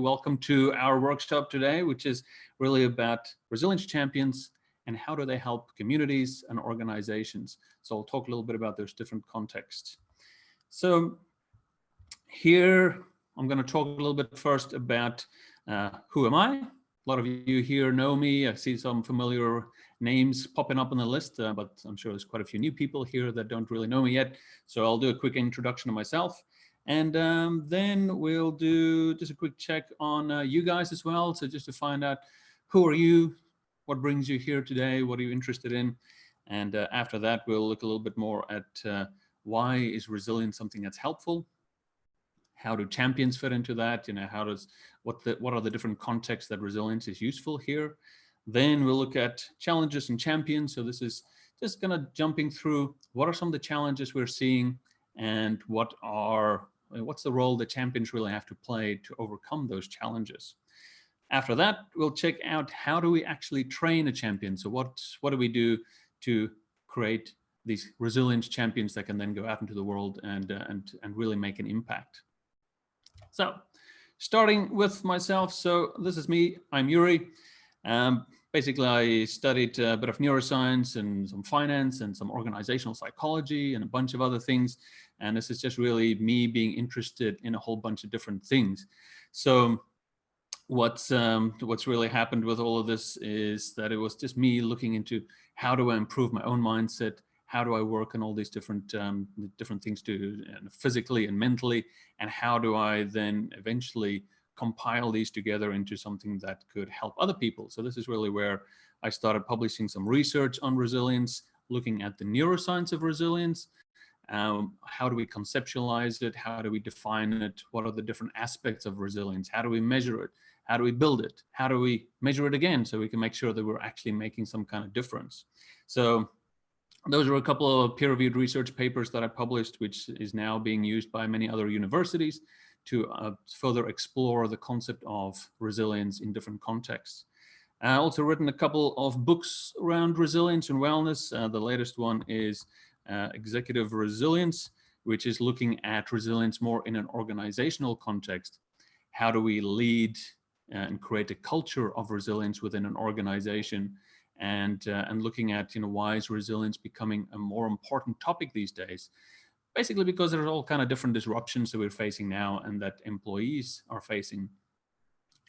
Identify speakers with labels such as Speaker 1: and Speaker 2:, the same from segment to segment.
Speaker 1: welcome to our workshop today, which is really about resilience champions and how do they help communities and organizations. So I'll talk a little bit about those different contexts. So here, I'm going to talk a little bit first about who am I? A lot of you here know me. I see some familiar names popping up on the list, but I'm sure there's quite a few new people here that don't really know me yet. So I'll do a quick introduction of myself. And then we'll do just a quick check on you guys as well. So just to find out who are you, what brings you here today, what are you interested in? And after that, we'll look a little bit more at why is resilience something that's helpful? How do champions fit into that? What are the different contexts that resilience is useful here? Then we'll look at challenges and champions. So this is just kind of jumping through what are some of the challenges we're seeing and what's the role the champions really have to play to overcome those challenges. After that, we'll check out how do we actually train a champion. So what do we do to create these resilience champions that can then go out into the world and really make an impact. So starting with myself, so this is me, I'm Yuri. Basically, I studied a bit of neuroscience and some finance and some organizational psychology and a bunch of other things. And this is just really me being interested in a whole bunch of different things. So what's really happened with all of this is that it was just me looking into how do I improve my own mindset? How do I work on all these different things physically and mentally? And how do I then eventually compile these together into something that could help other people? So this is really where I started publishing some research on resilience, looking at the neuroscience of resilience. How do we conceptualize it? How do we define it? What are the different aspects of resilience? How do we measure it? How do we build it? How do we measure it again so we can make sure that we're actually making some kind of difference? So those are a couple of peer-reviewed research papers that I published, which is now being used by many other universities to further explore the concept of resilience in different contexts. I also written a couple of books around resilience and wellness. The latest one is Executive Resilience, which is looking at resilience more in an organizational context. How do we lead and create a culture of resilience within an organization? And looking at why is resilience becoming a more important topic these days? Basically because there's all kind of different disruptions that we're facing now and that employees are facing.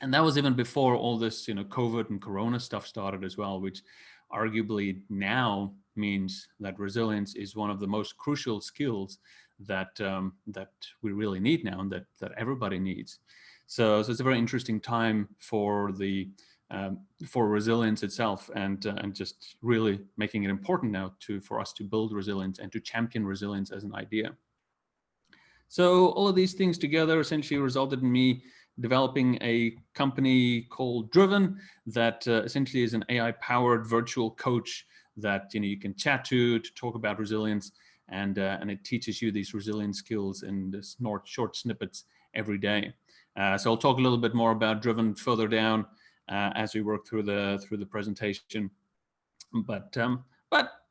Speaker 1: And that was even before all this COVID and Corona stuff started as well, which arguably now means that resilience is one of the most crucial skills that that we really need now and that everybody needs. So it's a very interesting time for resilience itself and just really making it important now for us to build resilience and to champion resilience as an idea. So all of these things together essentially resulted in me developing a company called Driven that essentially is an AI-powered virtual coach that you can chat to talk about resilience, and it teaches you these resilience skills in this short snippets every day. So I'll talk a little bit more about Driven further down as we work through the presentation. But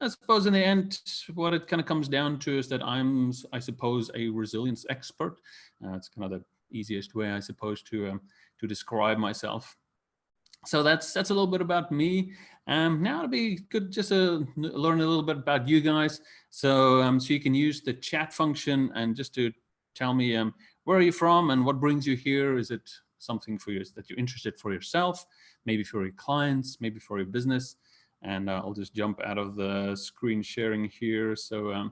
Speaker 1: I suppose in the end, what it kind of comes down to is that I suppose, a resilience expert. It's kind of the easiest way, I suppose, to describe myself. So that's a little bit about me. Now it'd be good just to learn a little bit about you guys. So so you can use the chat function and just to tell me where are you from and what brings you here. Is it something that you're interested for yourself, maybe for your clients, maybe for your business? And I'll just jump out of the screen sharing here so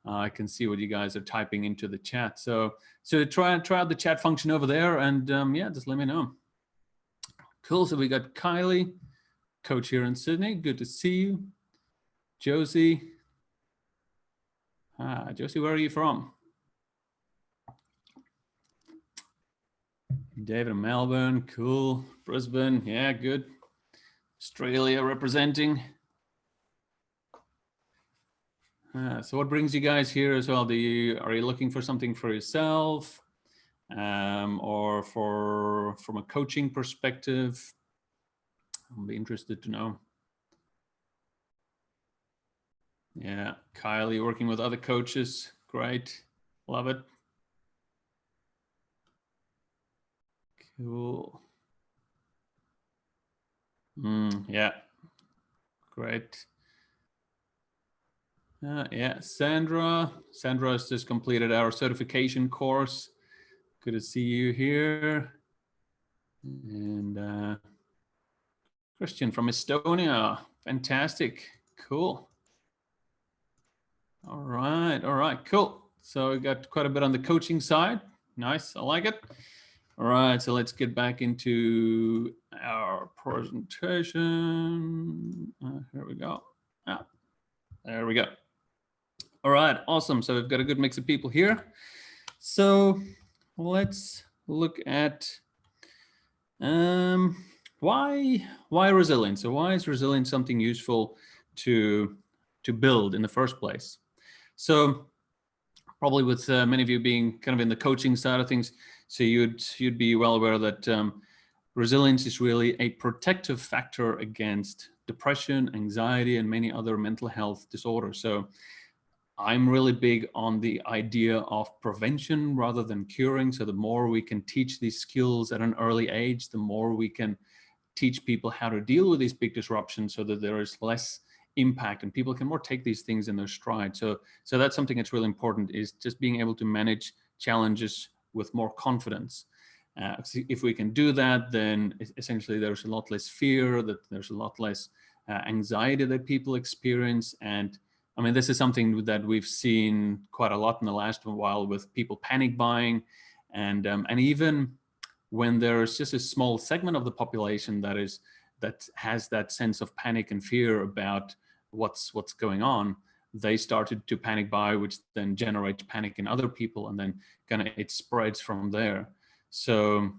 Speaker 1: I can see what you guys are typing into the chat. So try out the chat function over there, and yeah, just let me know. Cool. So we got Kylie, coach here in Sydney. Good to see you. Josie. Josie, where are you from? David in Melbourne. Cool. Brisbane. Yeah, good. Australia representing. So what brings you guys here as well? Are you looking for something for yourself, or from a coaching perspective? I'll be interested to know. Yeah, Kylie working with other coaches. Great. Love it. Cool. Yeah, great. Yeah, Sandra has just completed our certification course. Good to see you here. And Christian from Estonia, fantastic, cool. All right, cool. So we got quite a bit on the coaching side. Nice, I like it. All right, so let's get back into our presentation. Here we go. There we go. All right, awesome. So we've got a good mix of people here. So let's look at why resilience. So why is resilience something useful to build in the first place? So probably with many of you being kind of in the coaching side of things, so you'd be well aware that resilience is really a protective factor against depression, anxiety, and many other mental health disorders. So I'm really big on the idea of prevention rather than curing. So the more we can teach these skills at an early age, the more we can teach people how to deal with these big disruptions so that there is less impact and people can more take these things in their stride. So that's something that's really important, is just being able to manage challenges with more confidence. If we can do that, then essentially there's a lot less fear, that there's a lot less anxiety that people experience. And I mean, this is something that we've seen quite a lot in the last while with people panic buying, and even when there's just a small segment of the population that has that sense of panic and fear about what's going on, they started to panic buy, which then generates panic in other people, and then kind of it spreads from there. So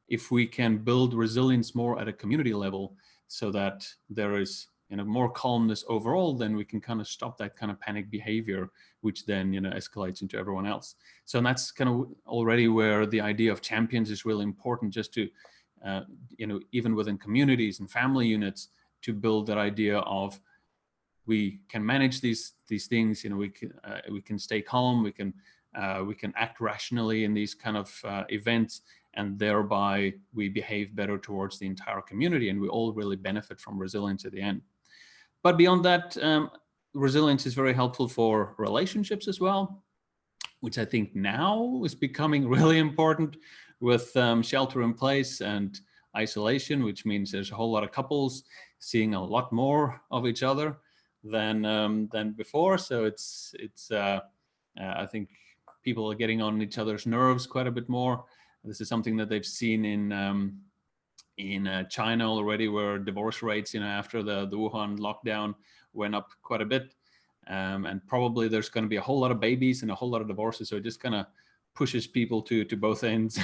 Speaker 1: if we can build resilience more at a community level, so that there is more calmness overall, then we can kind of stop that kind of panic behavior, which then escalates into everyone else. So that's kind of already where the idea of champions is really important, just to even within communities and family units, to build that idea of we can manage these things. We can stay calm, we can act rationally in these kind of events, and thereby we behave better towards the entire community, and we all really benefit from resilience at the end. But beyond that, resilience is very helpful for relationships as well, which I think now is becoming really important with shelter in place and isolation, which means there's a whole lot of couples seeing a lot more of each other than before. So it's I think people are getting on each other's nerves quite a bit more. This is something that they've seen in China already, where divorce rates, after the Wuhan lockdown, went up quite a bit. And probably there's going to be a whole lot of babies and a whole lot of divorces. So it just kind of pushes people to both ends,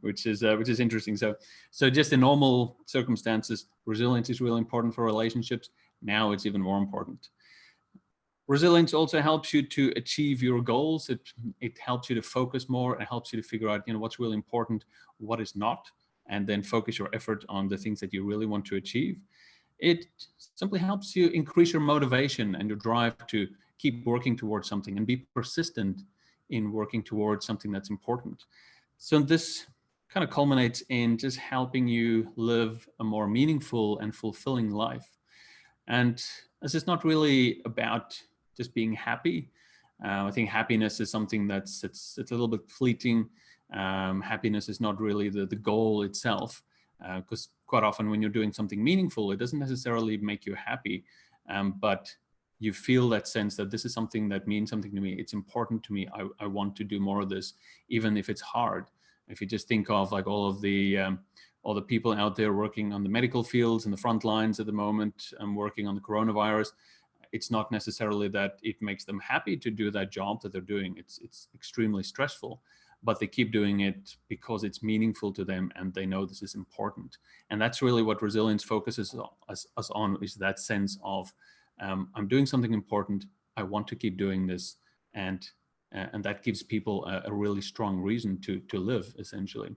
Speaker 1: which is interesting. So just in normal circumstances, resilience is really important for relationships. Now it's even more important. Resilience also helps you to achieve your goals. It helps you to focus more. It helps you to figure out what's really important, what is not, and then focus your effort on the things that you really want to achieve. It simply helps you increase your motivation and your drive to keep working towards something and be persistent in working towards something that's important. So this kind of culminates in just helping you live a more meaningful and fulfilling life. And this is not really about just being happy. I think happiness is something that's it's a little bit fleeting. Happiness is not really the goal itself, because quite often when you're doing something meaningful, it doesn't necessarily make you happy, but you feel that sense that this is something that means something to me. It's important to me. I want to do more of this, even if it's hard. If you just think of like all the people out there working on the medical fields and the front lines at the moment, working on the coronavirus, it's not necessarily that it makes them happy to do that job that they're doing. It's extremely stressful, but they keep doing it because it's meaningful to them and they know this is important. And that's really what resilience focuses us on, is that sense of I'm doing something important, I want to keep doing this, and that gives people a really strong reason to live, essentially.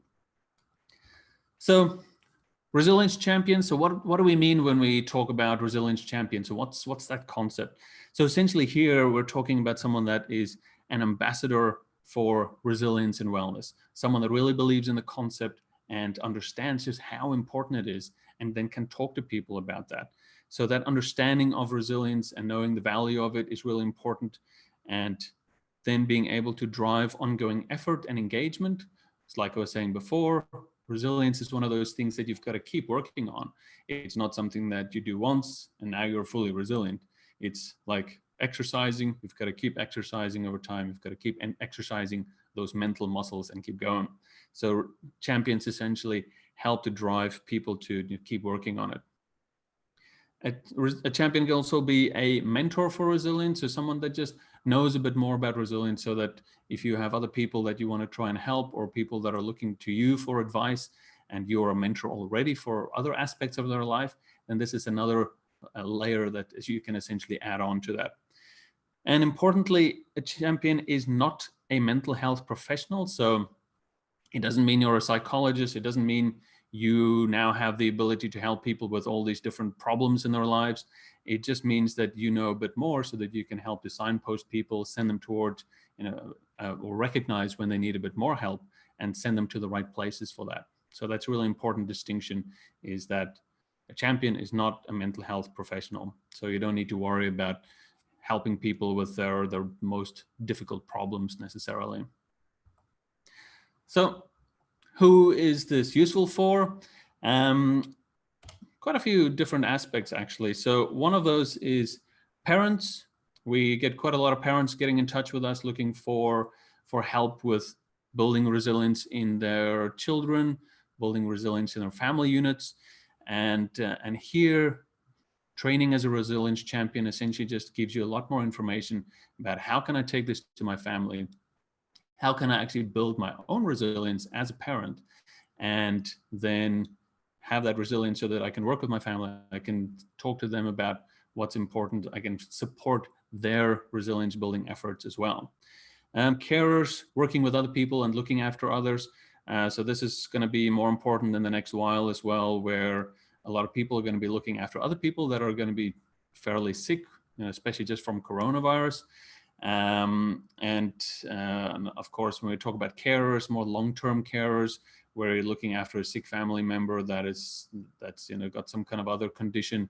Speaker 1: So resilience champions. So what do we mean when we talk about resilience champions? So what's that concept? So essentially here we're talking about someone that is an ambassador for resilience and wellness, someone that really believes in the concept and understands just how important it is, and then can talk to people about that. So that understanding of resilience and knowing the value of it is really important. And then being able to drive ongoing effort and engagement. It's like I was saying before, resilience is one of those things that you've got to keep working on. It's not something that you do once and now you're fully resilient. It's like exercising. You've got to keep exercising over time. You've got to keep exercising those mental muscles and keep going. So champions essentially help to drive people to keep working on it. A champion can also be a mentor for resilience, so someone that just knows a bit more about resilience, so that if you have other people that you want to try and help, or people that are looking to you for advice and you're a mentor already for other aspects of their life, then this is another layer that you can essentially add on to that. And importantly, a champion is not a mental health professional. So it doesn't mean you're a psychologist. It doesn't mean you now have the ability to help people with all these different problems in their lives. It just means that you know a bit more, so that you can help to signpost people, send them towards, or recognize when they need a bit more help and send them to the right places for that. So that's a really important distinction, is that a champion is not a mental health professional. So you don't need to worry about helping people with their most difficult problems necessarily. So who is this useful for? Quite a few different aspects, actually. So one of those is parents. We get quite a lot of parents getting in touch with us looking for help with building resilience in their children, building resilience in their family units. And here, training as a resilience champion essentially just gives you a lot more information about how can I take this to my family? How can I actually build my own resilience as a parent, and then have that resilience so that I can work with my family. I can talk to them about what's important. I can support their resilience building efforts as well. Carers, working with other people and looking after others. So this is going to be more important in the next while as well, where a lot of people are going to be looking after other people that are going to be fairly sick, especially just from coronavirus. And of course, when we talk about carers, more long-term carers, where you're looking after a sick family member that's got some kind of other condition,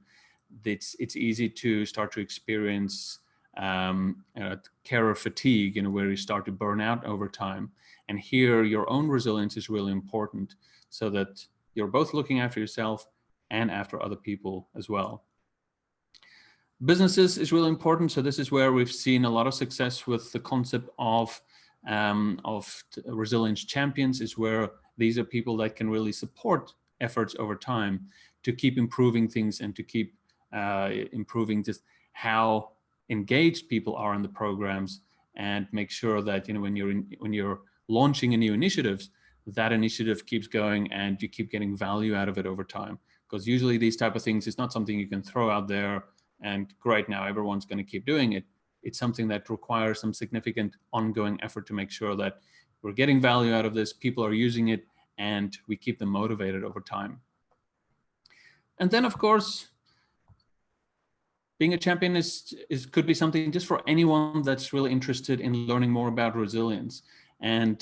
Speaker 1: it's easy to start to experience carer fatigue, where you start to burn out over time. And here, your own resilience is really important, so that you're both looking after yourself and after other people as well. Businesses is really important. So this is where we've seen a lot of success with the concept of resilience champions, is where these are people that can really support efforts over time to keep improving things and to keep improving just how engaged people are in the programs, and make sure that when you're launching a new initiative, that initiative keeps going and you keep getting value out of it over time. Because usually these type of things is not something you can throw out there and great, now everyone's going to keep doing it. It's something that requires some significant ongoing effort to make sure that we're getting value out of this, people are using it, and we keep them motivated over time. And then, of course, being a champion could be something just for anyone that's really interested in learning more about resilience, and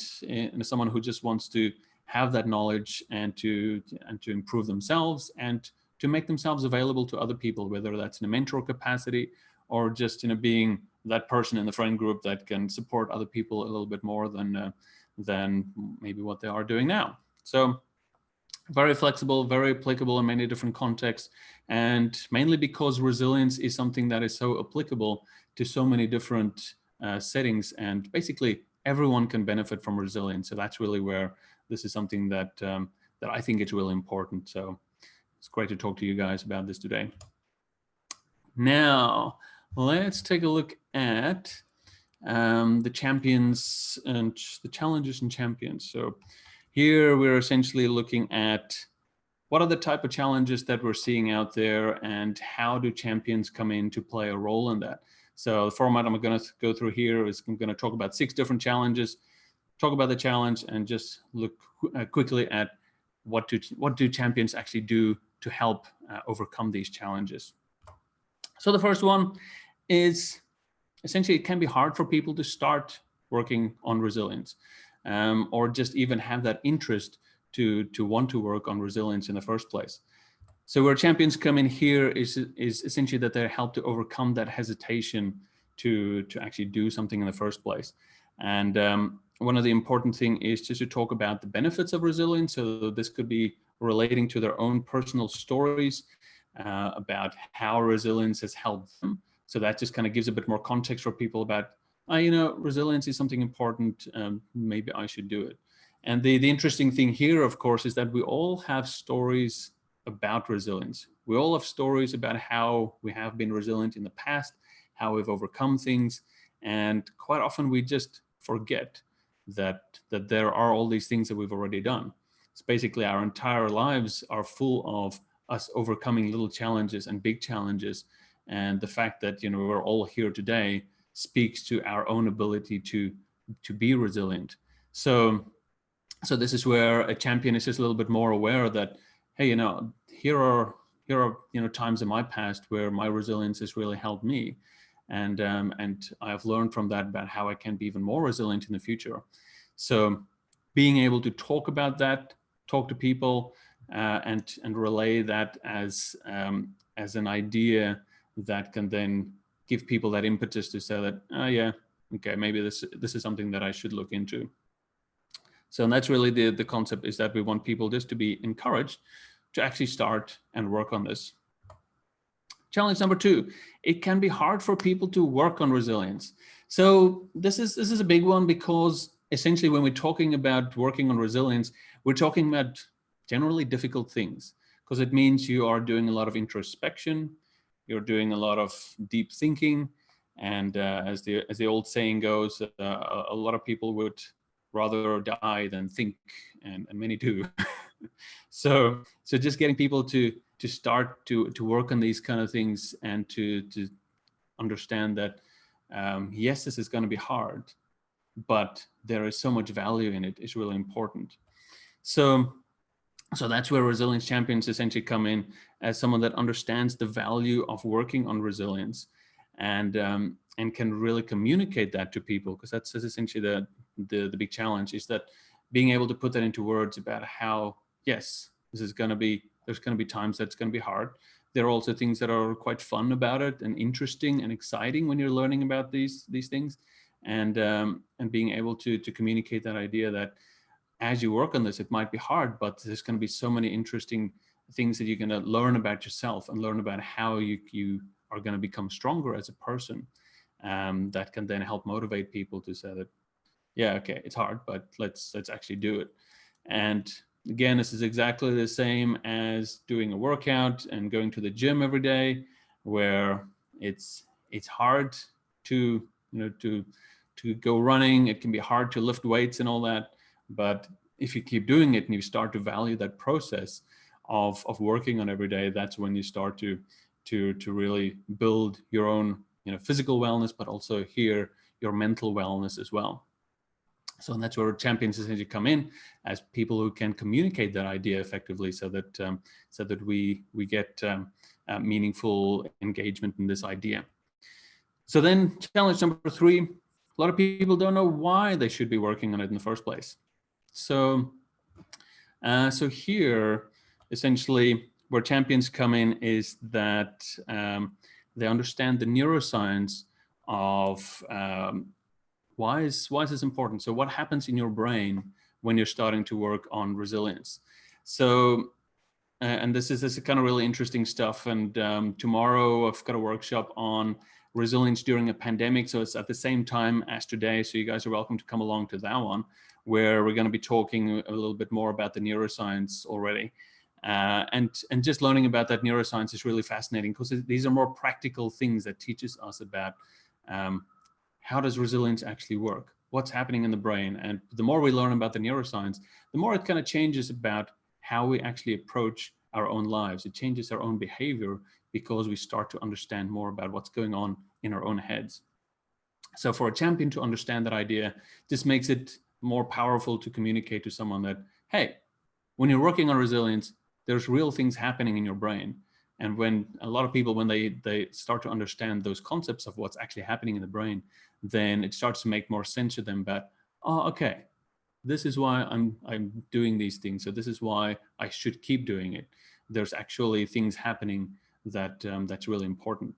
Speaker 1: someone who just wants to have that knowledge and to improve themselves and to make themselves available to other people, whether that's in a mentor capacity or just being that person in the friend group that can support other people a little bit more than maybe what they are doing now. So very flexible, very applicable in many different contexts, and mainly because resilience is something that is so applicable to so many different settings, and basically everyone can benefit from resilience. So that's really where this is something that I think is really important. So it's great to talk to you guys about this today. Now, let's take a look at the champions and the challenges and champions. So here we're essentially looking at what are the type of challenges that we're seeing out there, and how do champions come in to play a role in that. So the format I'm going to go through here is I'm going to talk about 6 different challenges, talk about the challenge, and just look quickly at what do champions actually do to help overcome these challenges. So the first one is essentially it can be hard for people to start working on resilience, or just even have that interest to want to work on resilience in the first place. So where champions come in here is essentially that they help to overcome that hesitation to actually do something in the first place. And one of the important thing is just to talk about the benefits of resilience. So this could be relating to their own personal stories about how resilience has helped them. So that just kind of gives a bit more context for people about, resilience is something important. Maybe I should do it. And the interesting thing here, of course, is that we all have stories about resilience. We all have stories about how we have been resilient in the past, how we've overcome things. And quite often we just forget that there are all these things that we've already done. It's basically our entire lives are full of us overcoming little challenges and big challenges. And the fact that, we're all here today speaks to our own ability to be resilient. So this is where a champion is just a little bit more aware that, hey, here are times in my past where my resilience has really helped me, and I've learned from that about how I can be even more resilient in the future. So being able to talk about that, talk to people, and relay that as an idea that can then give people that impetus to say that, oh yeah, okay, maybe this is something that I should look into. So that's really the concept, is that we want people just to be encouraged to actually start and work on this. Challenge number 2, it can be hard for people to work on resilience. So this is a big one, because essentially when we're talking about working on resilience, we're talking about generally difficult things, because it means you are doing a lot of introspection, you're doing a lot of deep thinking, and as the old saying goes, a lot of people would rather die than think, and many do. So just getting people to start to work on these kind of things, and to understand that yes, this is going to be hard, but there is so much value in it, is really important. So that's where resilience champions essentially come in, as someone that understands the value of working on resilience, and can really communicate that to people, because that's essentially the big challenge, is that being able to put that into words about how, yes, there's going to be times that's going to be hard. There are also things that are quite fun about it, and interesting and exciting when you're learning about these things, and being able to communicate that idea that as you work on this, it might be hard, but there's going to be so many interesting things that you're going to learn about yourself, and learn about how you are going to become stronger as a person. That can then help motivate people to say that, yeah, okay, it's hard, but let's actually do it. And again, this is exactly the same as doing a workout and going to the gym every day, where it's hard to go running. It can be hard to lift weights and all that, but if you keep doing it and you start to value that process of working on every day, that's when you start to really build your own physical wellness, but also here your mental wellness as well. So that's where champions essentially come in, as people who can communicate that idea effectively, so that we get meaningful engagement in this idea. So then challenge number 3, a lot of people don't know why they should be working on it in the first place. So here, essentially, where champions come in is that they understand the neuroscience of why is this important? So what happens in your brain when you're starting to work on resilience? So, and this is kind of really interesting stuff. And tomorrow I've got a workshop on resilience during a pandemic. So it's at the same time as today. So you guys are welcome to come along to that one, where we're going to be talking a little bit more about the neuroscience already. And just learning about that neuroscience is really fascinating, because these are more practical things that teaches us about how does resilience actually work? What's happening in the brain? And the more we learn about the neuroscience, the more it kind of changes about how we actually approach our own lives. It changes our own behavior, because we start to understand more about what's going on in our own heads. So for a champion to understand that idea, this makes it more powerful to communicate to someone that, hey, when you're working on resilience, there's real things happening in your brain. And when a lot of people, when they start to understand those concepts of what's actually happening in the brain, then it starts to make more sense to them. But, oh, okay, this is why I'm doing these things. So this is why I should keep doing it. There's actually things happening that that's really important.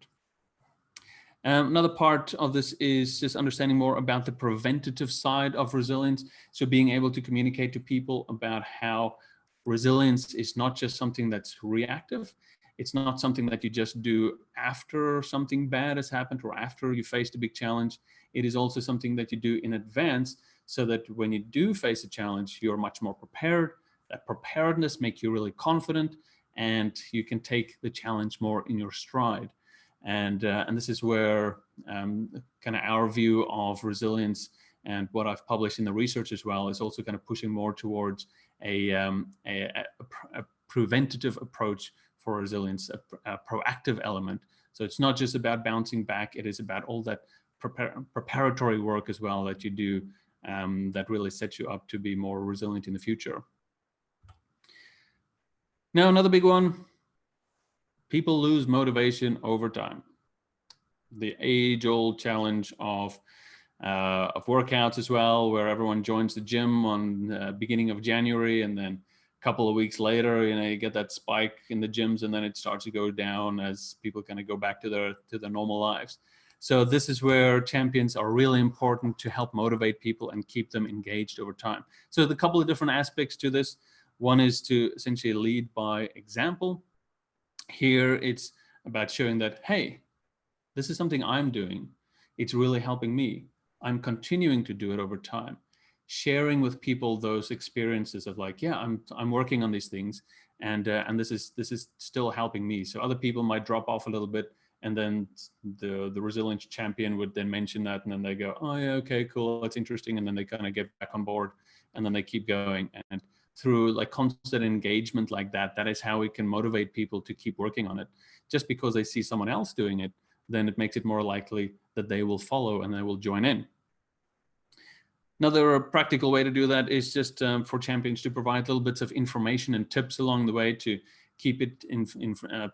Speaker 1: Another part of this is just understanding more about the preventative side of resilience. So being able to communicate to people about how resilience is not just something that's reactive. It's not something that you just do after something bad has happened or after you faced a big challenge. It is also something that you do in advance, so that when you do face a challenge, you're much more prepared. That preparedness makes you really confident, and you can take the challenge more in your stride. And this is where kind of our view of resilience and what I've published in the research as well is also kind of pushing more towards a preventative approach for resilience, a proactive element. So it's not just about bouncing back, it is about all that preparatory work as well that you do that really sets you up to be more resilient in the future. Now, another big one, people lose motivation over time. The age-old challenge of workouts as well, where everyone joins the gym on the beginning of January, and then a couple of weeks later, you get that spike in the gyms, and then it starts to go down as people kind of go back to their normal lives. So this is where champions are really important to help motivate people and keep them engaged over time. So the couple of different aspects to this. One is to essentially lead by example. Here it's about showing that, hey, this is something I'm doing. It's really helping me. I'm continuing to do it over time. Sharing with people those experiences of like, yeah, I'm working on these things, and this is still helping me. So other people might drop off a little bit, and then the resilience champion would then mention that, and then they go, oh yeah, okay, cool, that's interesting, and then they kind of get back on board, and then they keep going. And through like constant engagement like that, that is how we can motivate people to keep working on it. Just because they see someone else doing it, then it makes it more likely that they will follow and they will join in. Another practical way to do that is just for champions to provide little bits of information and tips along the way to keep it in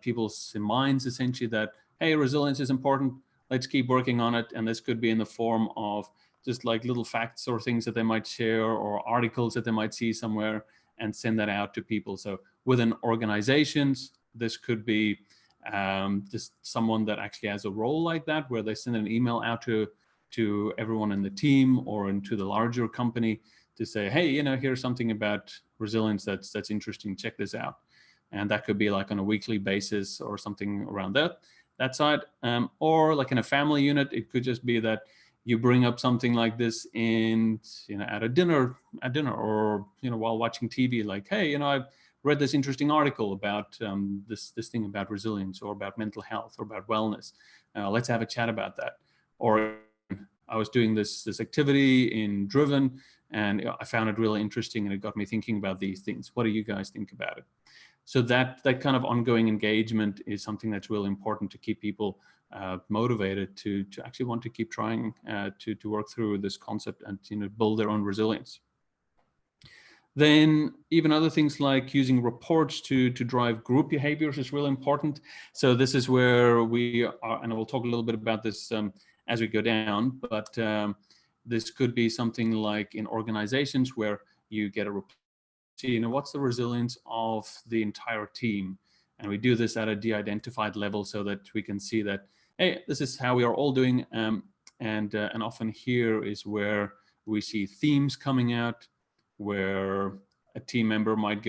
Speaker 1: people's minds, essentially, that, hey, resilience is important, let's keep working on it. And this could be in the form of just like little facts or things that they might share, or articles that they might see somewhere, and send that out to people. So within organizations, this could be just someone that actually has a role like that, where they send an email out to everyone in the team or into the larger company to say, hey, here's something about resilience that's interesting, check this out. And that could be like on a weekly basis or something around that side. Or like in a family unit, it could just be that you bring up something like this in, at a dinner, or, while watching TV, like, hey, I've read this interesting article about this thing about resilience, or about mental health, or about wellness. Let's have a chat about that. Or I was doing this activity in Driven, and I found it really interesting, and it got me thinking about these things. What do you guys think about it? So that kind of ongoing engagement is something that's really important to keep people motivated to actually want to keep trying to work through this concept and build their own resilience. Then even other things like using reports to drive group behaviors is really important. So this is where we are, and I will talk a little bit about this as we go down, but this could be something like in organizations where you get a report, what's the resilience of the entire team? And we do this at a de-identified level so that we can see that, hey, this is how we are all doing. And often here is where we see themes coming out, where a team member might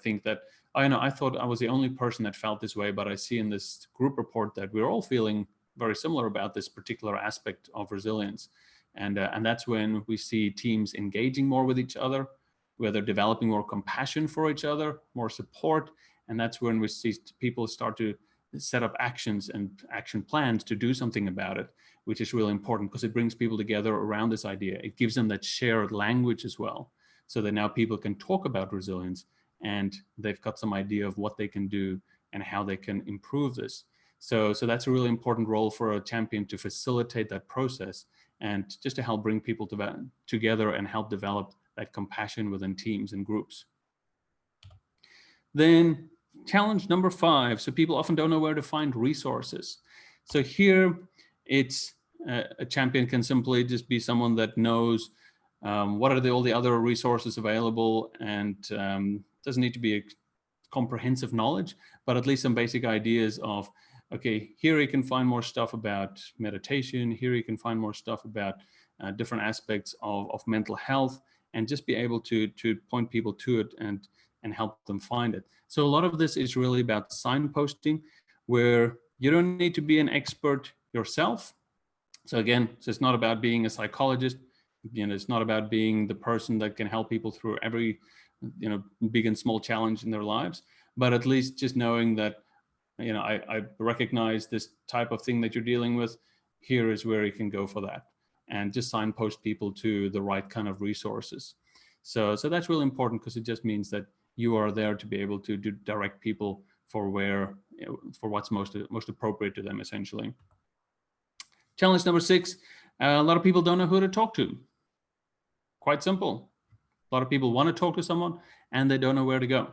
Speaker 1: think that, I thought I was the only person that felt this way, but I see in this group report that we're all feeling very similar about this particular aspect of resilience. And that's when we see teams engaging more with each other, where they're developing more compassion for each other, more support. And that's when we see people start to set up actions and action plans to do something about it, which is really important because it brings people together around this idea. It gives them that shared language as well, so that now people can talk about resilience and they've got some idea of what they can do and how they can improve this. So that's a really important role for a champion, to facilitate that process and just to help bring people together and help develop that compassion within teams and groups. Then challenge number 5. So people often don't know where to find resources. So here it's a champion can simply just be someone that knows what are all the other resources available, and doesn't need to be a comprehensive knowledge, but at least some basic ideas of, okay, here you can find more stuff about meditation, here you can find more stuff about different aspects of mental health, and just be able to point people to it and help them find it. So a lot of this is really about signposting, where you don't need to be an expert yourself. So again, so it's not about being a psychologist. It's not about being the person that can help people through every, big and small challenge in their lives, but at least just knowing that, I recognize this type of thing that you're dealing with. Here is where you can go for that, and just signpost people to the right kind of resources. So that's really important, because it just means that you are there to be able to direct people for what's most appropriate to them, essentially. Challenge number 6, a lot of people don't know who to talk to. Quite simple. A lot of people want to talk to someone and they don't know where to go.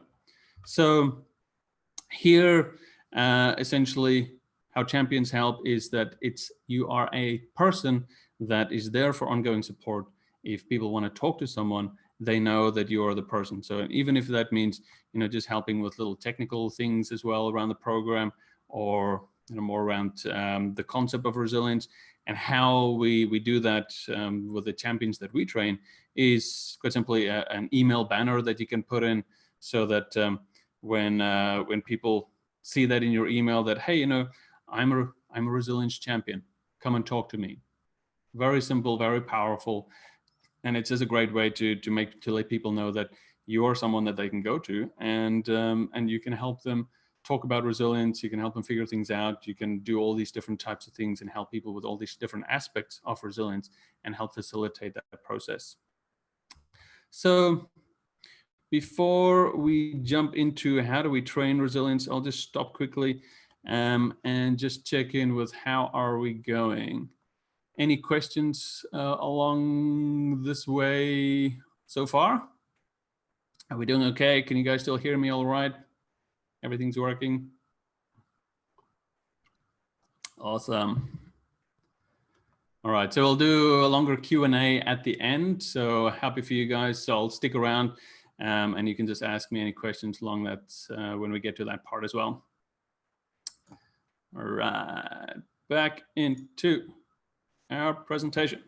Speaker 1: So here, essentially, how champions help is that you are a person that is there for ongoing support. If people want to talk to someone, they know that you are the person. So even if that means, just helping with little technical things as well around the program, or more around the concept of resilience, and how we do that with the champions that we train, is quite simply an email banner that you can put in, so that when people see that in your email, that, hey, I'm a resilience champion, come and talk to me. Very simple, very powerful, and it's just a great way to let people know that you are someone that they can go to, and you can help them talk about resilience. You can help them figure things out. You can do all these different types of things and help people with all these different aspects of resilience and help facilitate that process. So before we jump into how do we train resilience, I'll just stop quickly and just check in with how are we going. Any questions along this way so far? Are we doing okay? Can you guys still hear me all right? Everything's working? Awesome. All right, so we'll do a longer Q&A at the end. So happy for you guys. So I'll stick around and you can just ask me any questions along that when we get to that part as well. All right, back into our presentation.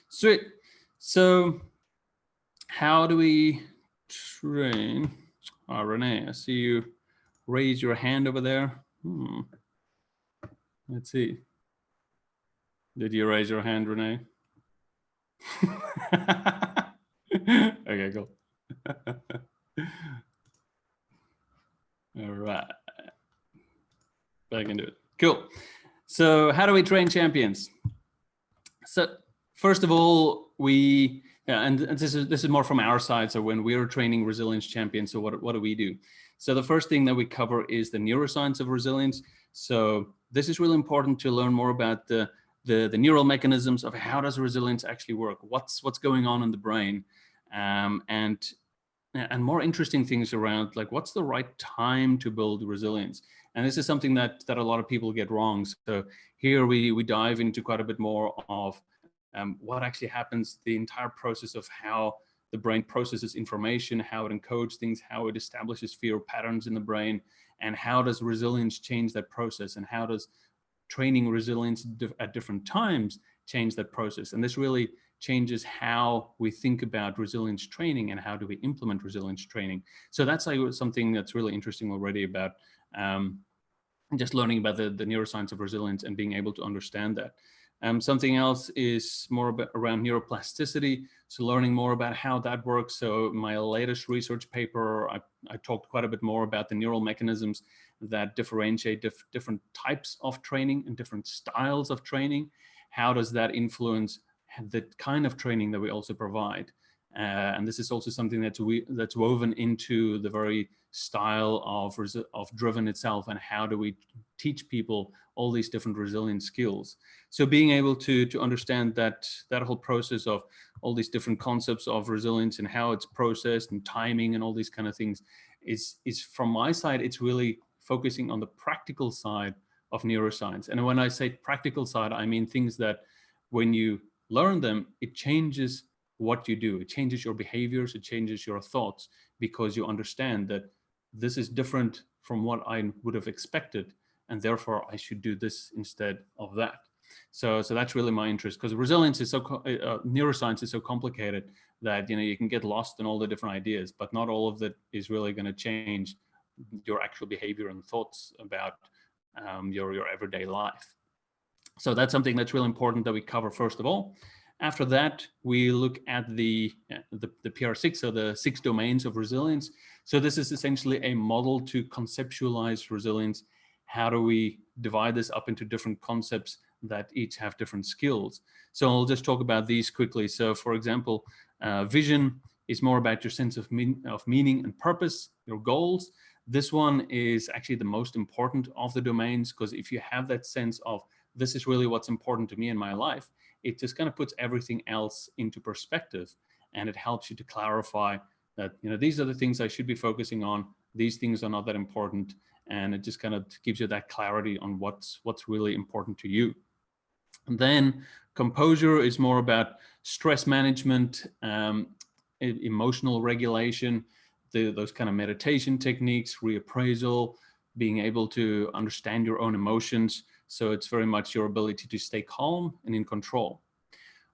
Speaker 1: Sweet. So how do we train? Oh, Renee, I see you raise your hand over there. Let's see. Did you raise your hand, Renee? Okay, cool. All right. Back into it. Cool. So how do we train champions? So first of all, and this is more from our side. So when we're training resilience champions, so what do we do? So the first thing that we cover is the neuroscience of resilience. So this is really important to learn more about the neural mechanisms of how does resilience actually work, what's going on in the brain, and more interesting things around, like, what's the right time to build resilience. And this is something that a lot of people get wrong. So here we dive into quite a bit more of what actually happens, the entire process of how the brain processes information, how it encodes things, how it establishes fear patterns in the brain, and how does resilience change that process, and how does training resilience at different times change that process. And this really changes how we think about resilience training and how do we implement resilience training. So that's like something that's really interesting already about just learning about the neuroscience of resilience and being able to understand that. Something else is more about around neuroplasticity. So learning more about how that works. So my latest research paper, I talked quite a bit more about the neural mechanisms that differentiate different types of training and different styles of training. How does that influence the kind of training that we also provide? And this is also something that's woven into the very style of Driven itself, and how do we teach people all these different resilience skills. So being able to understand that whole process of all these different concepts of resilience and how it's processed and timing and all these kind of things is from my side, it's really focusing on the practical side of neuroscience. And when I say practical side, I mean things that when you learn them, it changes what you do. It changes your behaviors, it changes your thoughts, because you understand that this is different from what I would have expected, and therefore I should do this instead of that. So that's really my interest, because resilience is neuroscience is so complicated that you can get lost in all the different ideas, but not all of that is really going to change your actual behavior and thoughts about your everyday life. So that's something that's really important that we cover first of all. After that, we look at the PR6, so the 6 domains of resilience. So this is essentially a model to conceptualize resilience. How do we divide this up into different concepts that each have different skills? So I'll just talk about these quickly. So for example, vision is more about your sense of meaning and purpose, your goals. This one is actually the most important of the domains, because if you have that sense of this is really what's important to me in my life, it just kind of puts everything else into perspective, and it helps you to clarify that these are the things I should be focusing on, these things are not that important, and it just kind of gives you that clarity on what's really important to you. And then composure is more about stress management, emotional regulation, those kind of meditation techniques, reappraisal, being able to understand your own emotions. So it's very much your ability to stay calm and in control.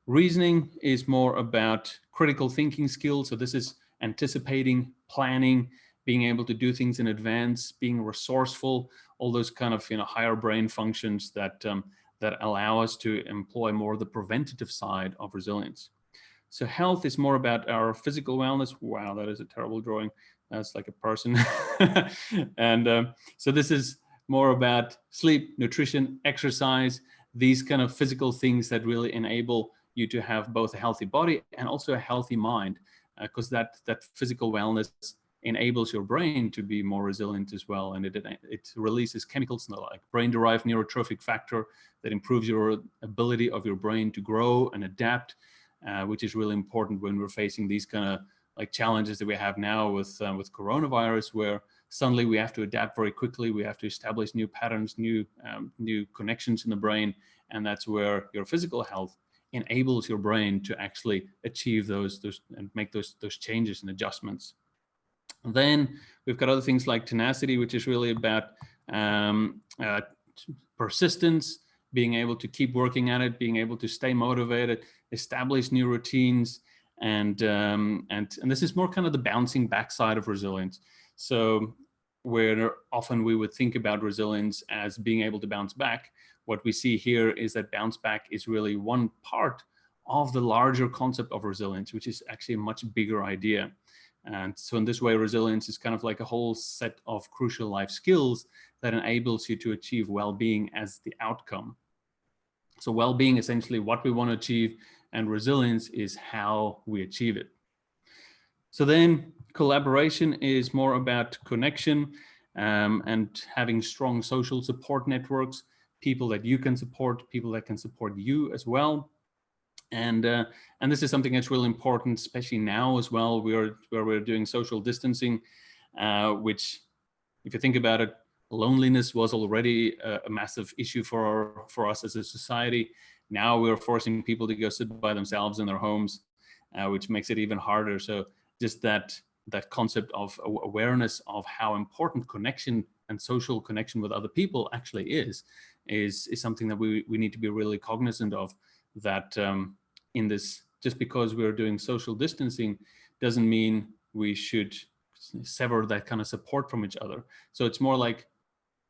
Speaker 1: Reasoning is more about critical thinking skills. So this is anticipating, planning, being able to do things in advance, being resourceful, all those kind of higher brain functions that allow us to employ more the preventative side of resilience. So health is more about our physical wellness. Wow, that is a terrible drawing. That's like a person. And so this is more about sleep, nutrition, exercise, these kind of physical things that really enable you to have both a healthy body and also a healthy mind, because that physical wellness enables your brain to be more resilient as well. And it releases chemicals like brain-derived neurotrophic factor that improves your ability of your brain to grow and adapt, which is really important when we're facing these kind of like challenges that we have now with coronavirus, where suddenly we have to adapt very quickly. We have to establish new patterns, new connections in the brain, and that's where your physical health enables your brain to actually achieve those and make those changes and adjustments. And then we've got other things like tenacity, which is really about persistence, being able to keep working at it, being able to stay motivated, establish new routines, and this is more kind of the bouncing back side of resilience. So where often we would think about resilience as being able to bounce back, what we see here is that bounce back is really one part of the larger concept of resilience, which is actually a much bigger idea. And so in this way, resilience is kind of like a whole set of crucial life skills that enables you to achieve well-being as the outcome. So well-being is essentially what we want to achieve, and resilience is how we achieve it. So then collaboration is more about connection and having strong social support networks, people that you can support, people that can support you as well. And this is something that's really important, especially now as well, where we're doing social distancing, which, if you think about it, loneliness was already a massive issue for us as a society. Now we're forcing people to go sit by themselves in their homes, which makes it even harder. So just that concept of awareness of how important connection and social connection with other people actually is something that we need to be really cognizant of, that in this, just because we're doing social distancing doesn't mean we should sever that kind of support from each other. So it's more like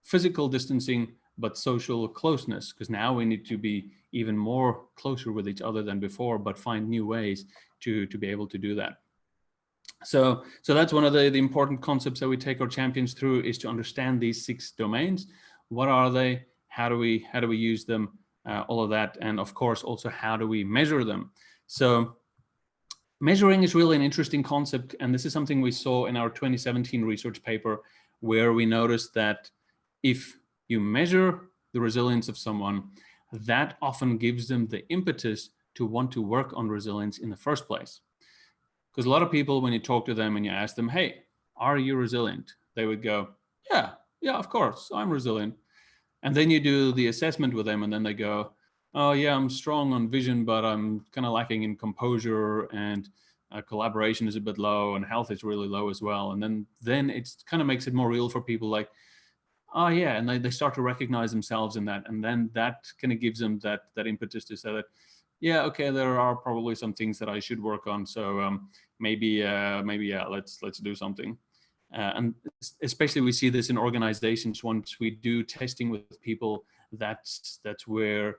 Speaker 1: physical distancing, but social closeness, because now we need to be even more closer with each other than before, but find new ways to be able to do that. So that's one of the important concepts that we take our champions through, is to understand these 6 domains. What are they? How do we use them? All of that, and of course also how do we measure them? So measuring is really an interesting concept, and this is something we saw in our 2017 research paper, where we noticed that if you measure the resilience of someone, that often gives them the impetus to want to work on resilience in the first place. Because a lot of people, when you talk to them and you ask them, hey, are you resilient? They would go, yeah, of course, I'm resilient. And then you do the assessment with them, and then they go, oh yeah, I'm strong on vision, but I'm kind of lacking in composure, and collaboration is a bit low, and health is really low as well. And then it's kind of makes it more real for people, like, oh yeah, and they start to recognize themselves in that, and then that kind of gives them that impetus to say that, yeah, okay, there are probably some things that I should work on. So maybe yeah, let's do something. And especially we see this in organizations. Once we do testing with people, that's where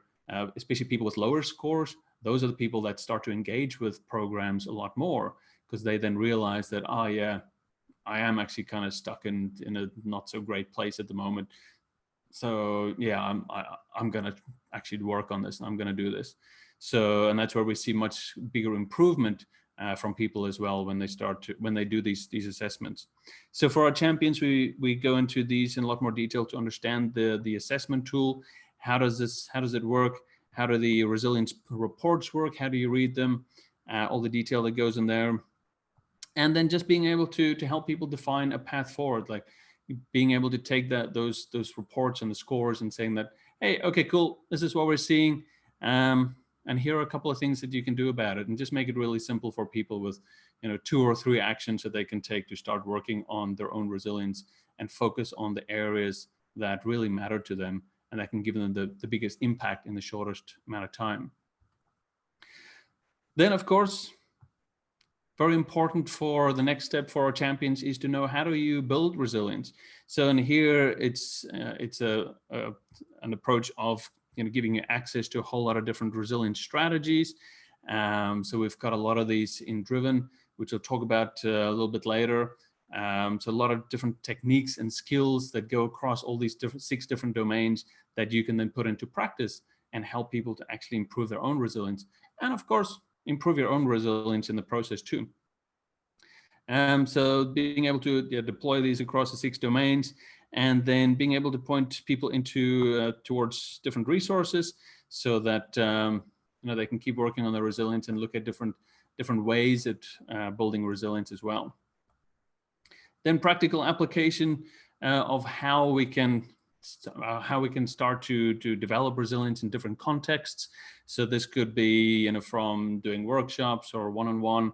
Speaker 1: especially people with lower scores, those are the people that start to engage with programs a lot more, because they then realize that, oh yeah, I am actually kind of stuck in a not so great place at the moment. So yeah, I'm gonna actually work on this, and I'm gonna do this. So, and that's where we see much bigger improvement from people as well when they do these assessments. So for our champions, we go into these in a lot more detail to understand the assessment tool. How does it work? How do the resilience reports work? How do you read them? All the detail that goes in there. And then just being able to help people define a path forward, like being able to take those reports and the scores and saying that, hey, okay, cool, this is what we're seeing, and here are a couple of things that you can do about it, and just make it really simple for people with 2 or 3 actions that they can take to start working on their own resilience and focus on the areas that really matter to them and that can give them the biggest impact in the shortest amount of time. Then, of course, very important for the next step for our champions is to know, how do you build resilience? So in here, it's an approach of giving you access to a whole lot of different resilience strategies. So we've got a lot of these in Driven, which I'll talk about a little bit later. So a lot of different techniques and skills that go across all these 6 different domains that you can then put into practice and help people to actually improve their own resilience. And of course, improve your own resilience in the process too. So being able to deploy these across the 6 domains, and then being able to point people into towards different resources, so that they can keep working on their resilience and look at different ways at building resilience as well. Then practical application of how we can start to develop resilience in different contexts. So this could be from doing workshops or one-on-one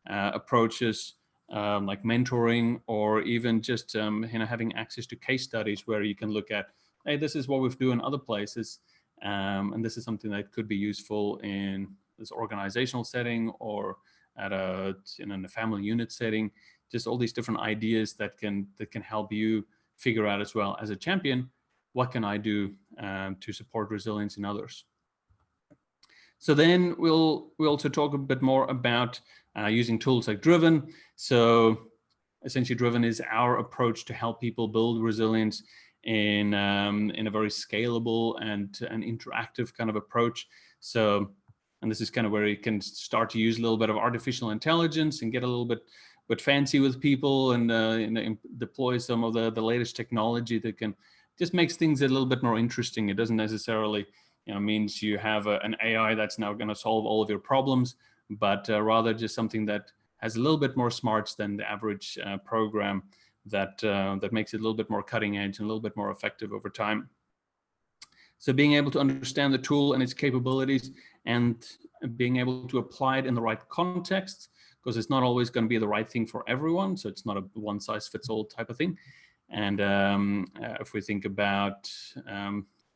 Speaker 1: approaches, like mentoring, or even just having access to case studies where you can look at, hey, this is what we've done in other places, and this is something that could be useful in this organizational setting or at in a family unit setting. Just all these different ideas that can help you figure out as well as a champion, what can I do to support resilience in others. So then we'll also talk a bit more about using tools like Driven. So essentially, Driven is our approach to help people build resilience in a very scalable and an interactive kind of approach. So, and this is kind of where you can start to use a little bit of artificial intelligence and get a little bit fancy with people, and deploy some of the latest technology that can just makes things a little bit more interesting. It doesn't necessarily means you have an AI that's now going to solve all of your problems, but rather just something that has a little bit more smarts than the average program, that makes it a little bit more cutting edge and a little bit more effective over time. So being able to understand the tool and its capabilities, and being able to apply it in the right context, because it's not always going to be the right thing for everyone. So it's not a one-size-fits-all type of thing. And if we think about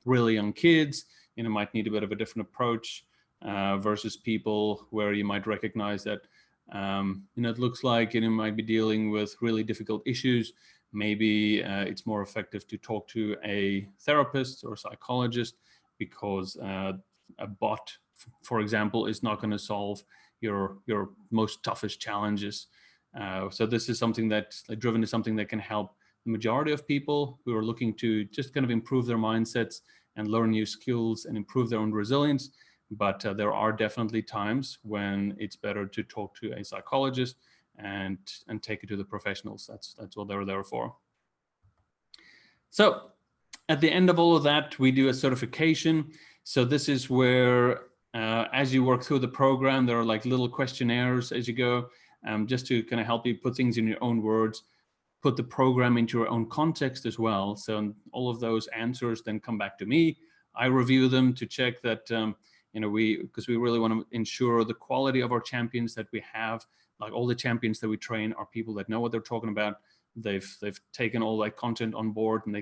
Speaker 1: really young kids, might need a bit of a different approach versus people where you might recognize that it looks like you might be dealing with really difficult issues. Maybe it's more effective to talk to a therapist or a psychologist, because a bot, for example, is not going to solve your most toughest challenges. So this is something that Driven is something that can help the majority of people who are looking to just kind of improve their mindsets and learn new skills and improve their own resilience. But there are definitely times when it's better to talk to a psychologist and take it to the professionals. That's what they're there for. So at the end of all of that, we do a certification. So this is where as you work through the program, there are like little questionnaires as you go, just to kind of help you put things in your own words, put the program into your own context as well. So all of those answers then come back to me, I review them to check that, because we really want to ensure the quality of our champions that we have. Like all the champions that we train are people that know what they're talking about. They've taken all that content on board, and they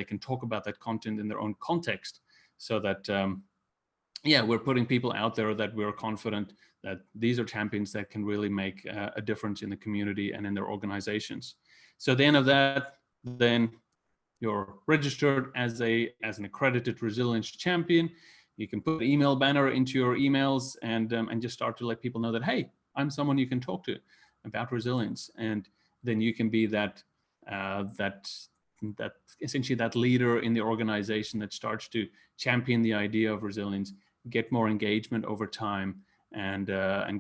Speaker 1: can talk about that content in their own context, so that we're putting people out there that we're confident that these are champions that can really make a difference in the community and in their organizations. So at the end of that, then you're registered as an accredited resilience champion. You can put an email banner into your emails and just start to let people know that, hey, I'm someone you can talk to about resilience. And then you can be that essentially that leader in the organization that starts to champion the idea of resilience, get more engagement over time, and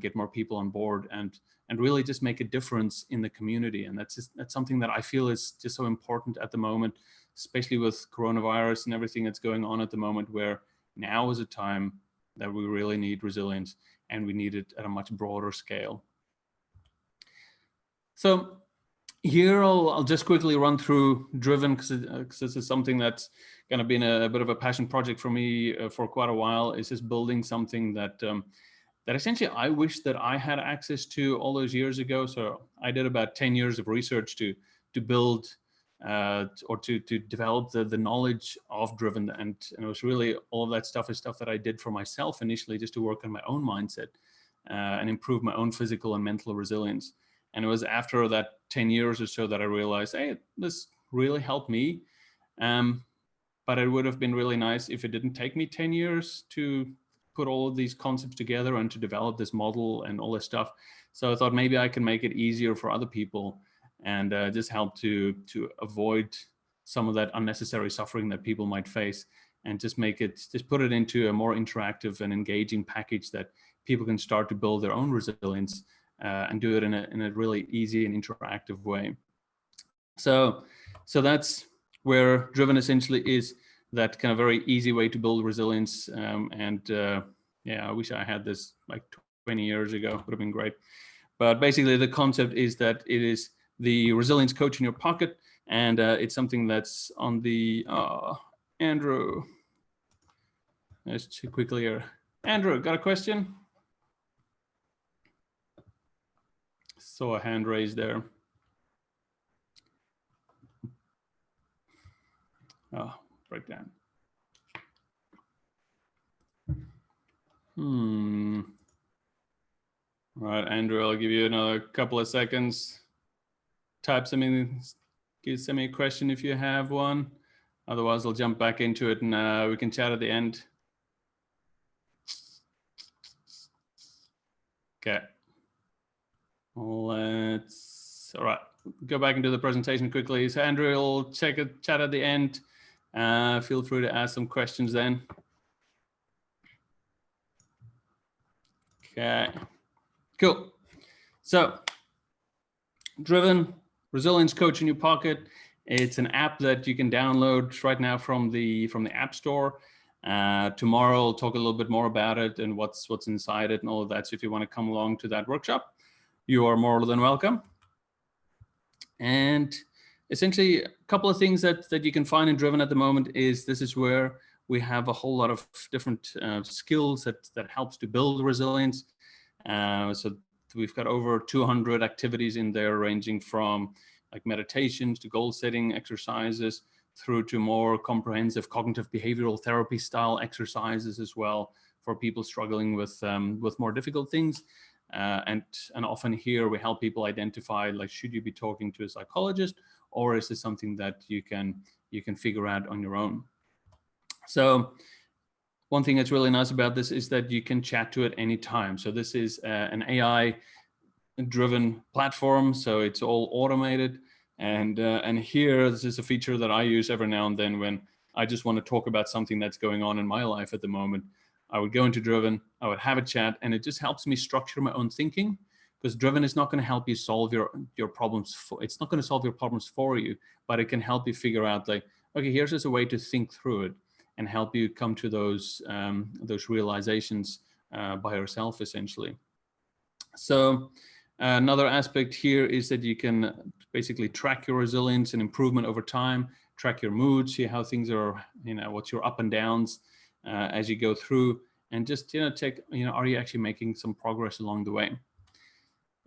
Speaker 1: get more people on board, and really just make a difference in the community. And that's something that I feel is just so important at the moment, especially with coronavirus and everything that's going on at the moment, where now is a time that we really need resilience, and we need it at a much broader scale. So here I'll just quickly run through Driven, because this is something that's kind of been a bit of a passion project for me for quite a while. Is just building something that that essentially I wish that I had access to all those years ago. So I did about 10 years of research to build or to develop the knowledge of Driven, and it was really all of that stuff is stuff that I did for myself initially, just to work on my own mindset and improve my own physical and mental resilience. And it was after that 10 years or so that I realized, hey, this really helped me. But it would have been really nice if it didn't take me 10 years to put all of these concepts together and to develop this model and all this stuff. So I thought maybe I can make it easier for other people, and just help to avoid some of that unnecessary suffering that people might face, and just put it into a more interactive and engaging package that people can start to build their own resilience and do it in a really easy and interactive way. So that's where Driven essentially is, that kind of very easy way to build resilience. I wish I had this like 20 years ago, would have been great. But basically the concept is that it is the resilience coach in your pocket, and it's something that's on the, Andrew, let's check quickly here. Andrew, got a question? Saw a hand raised there. Oh, breakdown. All right, Andrew, I'll give you another couple of seconds. Send me a question if you have one. Otherwise, I'll jump back into it, and we can chat at the end. Okay. All right, go back into the presentation quickly. So Andrew will chat at the end. Feel free to ask some questions then. Okay, cool. So Driven, resilience coach in your pocket. It's an app that you can download right now from the App Store. Tomorrow I'll talk a little bit more about it and what's inside it and all of that. So if you want to come along to that workshop, you are more than welcome. And essentially a couple of things that you can find in Driven at the moment is this is where we have a whole lot of different skills that helps to build resilience. So we've got over 200 activities in there, ranging from like meditations to goal setting exercises, through to more comprehensive cognitive behavioral therapy style exercises as well for people struggling with more difficult things. And often here we help people identify, like, should you be talking to a psychologist, or is this something that you can figure out on your own? So one thing that's really nice about this is that you can chat to it anytime. So this is an AI-driven platform, so it's all automated. And here, this is a feature that I use every now and then when I just want to talk about something that's going on in my life at the moment. I would go into Driven, I would have a chat, and it just helps me structure my own thinking, because Driven is not going to help you solve your problems. It's not going to solve your problems for you, but it can help you figure out, like, okay, here's just a way to think through it and help you come to those realizations by yourself, essentially. So Another aspect here is that you can basically track your resilience and improvement over time, track your mood, see how things are, what's your up and downs as you go through, and just, check, are you actually making some progress along the way?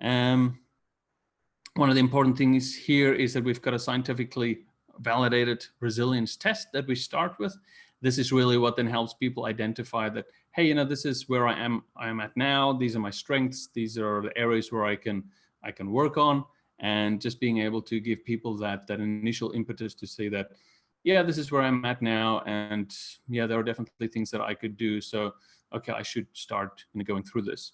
Speaker 1: One of the important things here is that we've got a scientifically validated resilience test that we start with. This is really what then helps people identify that, hey, this is where I am at now. These are my strengths. These are the areas where I can work on, and just being able to give people that initial impetus to say that, yeah, this is where I'm at now, and yeah, there are definitely things that I could do. So, okay, I should start going through this.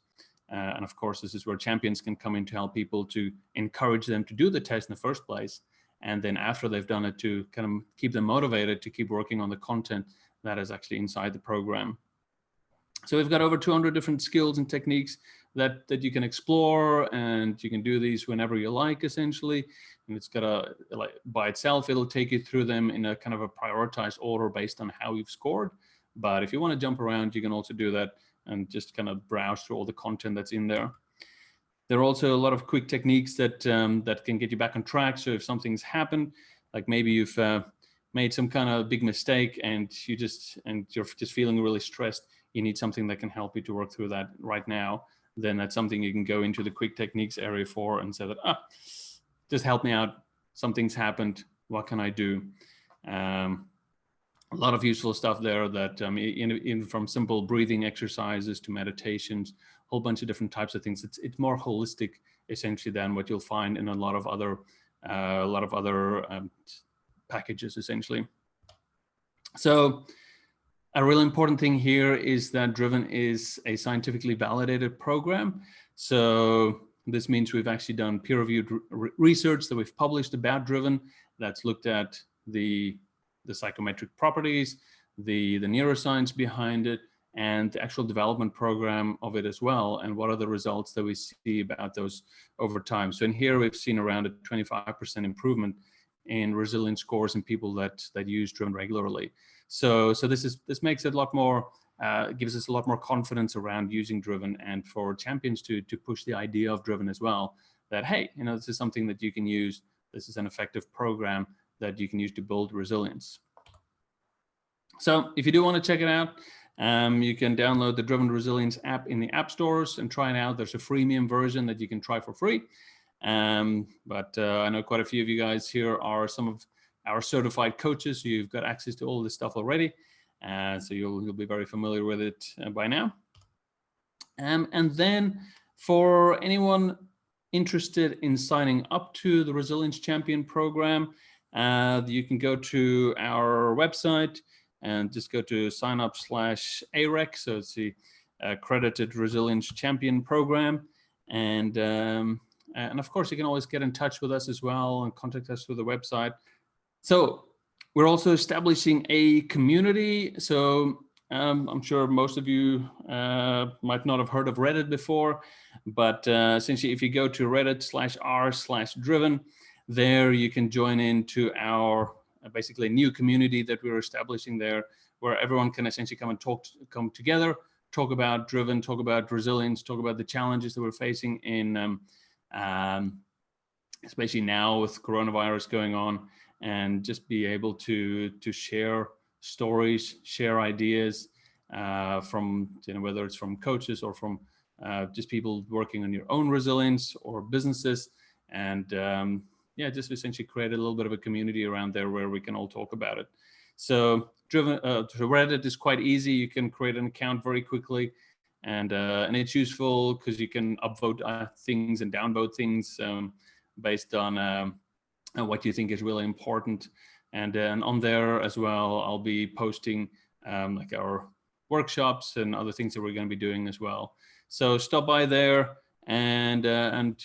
Speaker 1: And of course, this is where champions can come in to help people, to encourage them to do the test in the first place. And then after they've done it, to kind of keep them motivated to keep working on the content that is actually inside the program. So we've got over 200 different skills and techniques that you can explore, and you can do these whenever you like, essentially. And it's got by itself, it'll take you through them in a kind of a prioritized order based on how you've scored. But if you want to jump around, you can also do that and just kind of browse through all the content that's in there. There are also a lot of quick techniques that can get you back on track. So if something's happened, like maybe you've made some kind of big mistake and you're just feeling really stressed, you need something that can help you to work through that right now, then that's something you can go into the quick techniques area for and say that, just help me out. Something's happened. What can I do? A lot of useful stuff there that in from simple breathing exercises to meditations, a whole bunch of different types of things. It's more holistic essentially than what you'll find in a lot of other packages essentially. So a really important thing here is that Driven is a scientifically validated program. So this means we've actually done peer-reviewed research that we've published about Driven that's looked at the psychometric properties, the neuroscience behind it, and the actual development program of it as well, and what are the results that we see about those over time. So in here, we've seen around a 25% improvement in resilience scores in people that use Driven regularly. So this makes it a lot more, gives us a lot more confidence around using Driven, and for champions to push the idea of Driven as well, that, hey, this is something that you can use. This is an effective program that you can use to build resilience. So if you do want to check it out, you can download the Driven Resilience app in the app stores and try it out. There's a freemium version that you can try for free. But I know quite a few of you guys here are some of our certified coaches. So you've got access to all this stuff already. So you'll be very familiar with it by now. And then for anyone interested in signing up to the Resilience Champion program, you can go to our website and just go to signup/AREC. So it's the accredited Resilience Champion program. And of course, you can always get in touch with us as well and contact us through the website. So we're also establishing a community. So I'm sure most of you might not have heard of Reddit before, but essentially if you go to reddit/r/driven, there you can join into our basically new community that we're establishing there, where everyone can essentially come together, talk about Driven, talk about resilience, talk about the challenges that we're facing in, especially now with coronavirus going on, and just be able to share stories, share ideas from, whether it's from coaches or from just people working on your own resilience or businesses, and just essentially create a little bit of a community around there where we can all talk about it. So Reddit is quite easy. You can create an account very quickly, and it's useful because you can upvote things and downvote things based on what you think is really important. And then on there as well, I'll be posting like our workshops and other things that we're going to be doing as well. So stop by there, and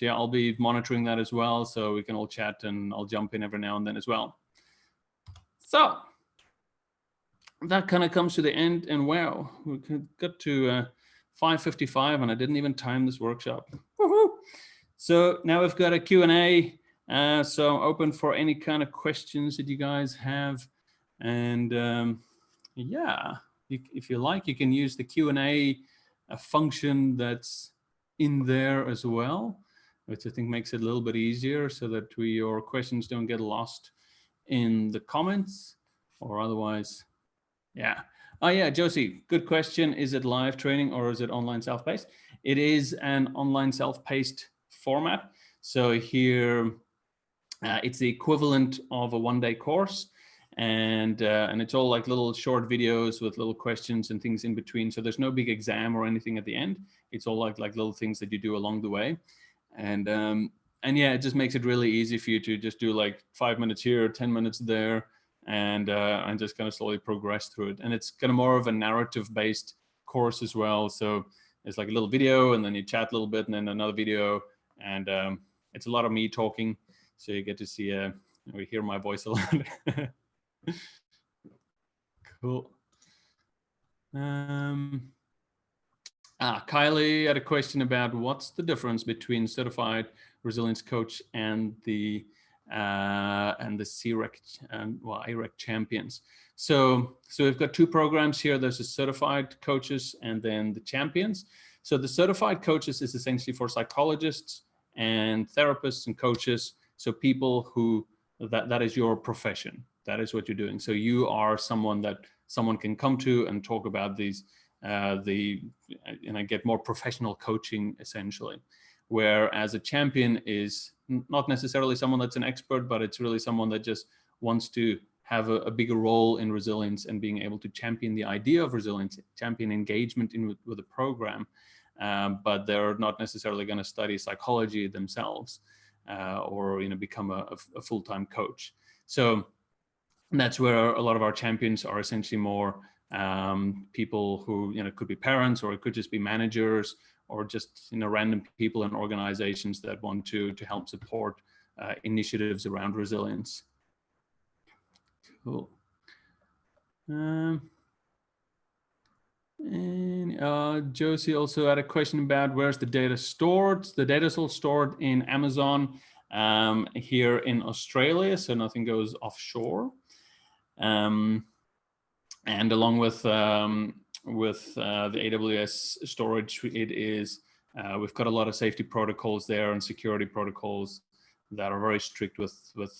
Speaker 1: yeah, I'll be monitoring that as well, so we can all chat, and I'll jump in every now and then as well. So that kind of comes to the end, and wow, we got to 5:55, and I didn't even time this workshop. Woohoo! So now we've got a Q&A, so I'm open for any kind of questions that you guys have, and yeah, if you like, you can use the Q&A function that's in there as well. which I think makes it a little bit easier so that your questions don't get lost in the comments or otherwise. Yeah. Oh yeah, Josie, good question. Is it live training or is it online self-paced? It is an online self-paced format. So here it's the equivalent of a one-day course, and it's all like little short videos with little questions and things in between. So there's no big exam or anything at the end. It's all like little things that you do along the way, and yeah, it just makes it really easy for you to just do like 5 minutes here, 10 minutes there, and just kind of slowly progress through it. And it's kind of more of a narrative-based course as well. So it's like a little video, and then you chat a little bit, and then another video, and it's a lot of me talking. So you get to see, we hear my voice a lot. Cool. Kylie had a question about what's the difference between certified resilience coach and the CREC IREC champions. So we've got two programs here. There's the certified coaches and then the champions. So the certified coaches is essentially for psychologists and therapists and coaches. So people who, that is your profession. That is what you're doing. So you are someone that someone can come to and talk about these, get more professional coaching essentially. Whereas a champion is not necessarily someone that's an expert, but it's really someone that just wants to have a bigger role in resilience and being able to champion the idea of resilience, champion engagement with the program. But they're not necessarily going to study psychology themselves or become a full-time coach. So that's where a lot of our champions are essentially more people who could be parents, or it could just be managers, or just random people and organizations that want to help support initiatives around resilience. Cool. And Josie also had a question about where's the data stored. The data is all stored in Amazon here in Australia, so nothing goes offshore. And along with the AWS storage, it is we've got a lot of safety protocols there and security protocols that are very strict with